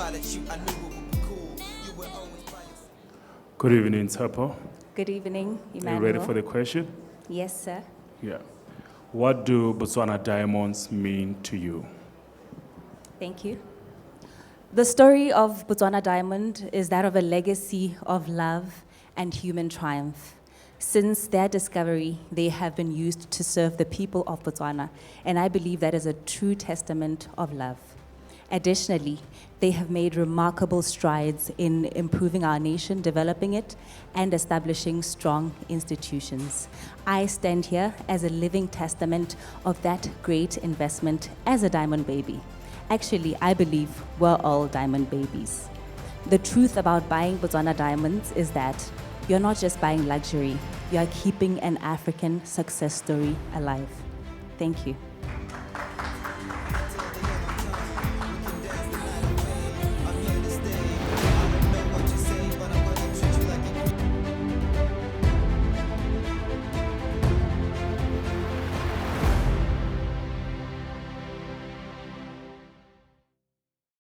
smile at you, I knew it would be cool. You were always by your side. Good evening, Tshepo. Good evening, Are Emmanuel. you ready for the question? Yes, sir. Yeah. What do Botswana diamonds mean to you? Thank you. The story of Botswana Diamond is that of a legacy of love and human triumph. Since their discovery, they have been used to serve the people of Botswana, and I believe that is a true testament of love. Additionally, they have made remarkable strides in improving our nation, developing it, and establishing strong institutions. I stand here as a living testament of that great investment as a diamond baby. Actually, I believe we're all diamond babies. The truth about buying Botswana diamonds is that you're not just buying luxury, you're keeping an African success story alive. Thank you.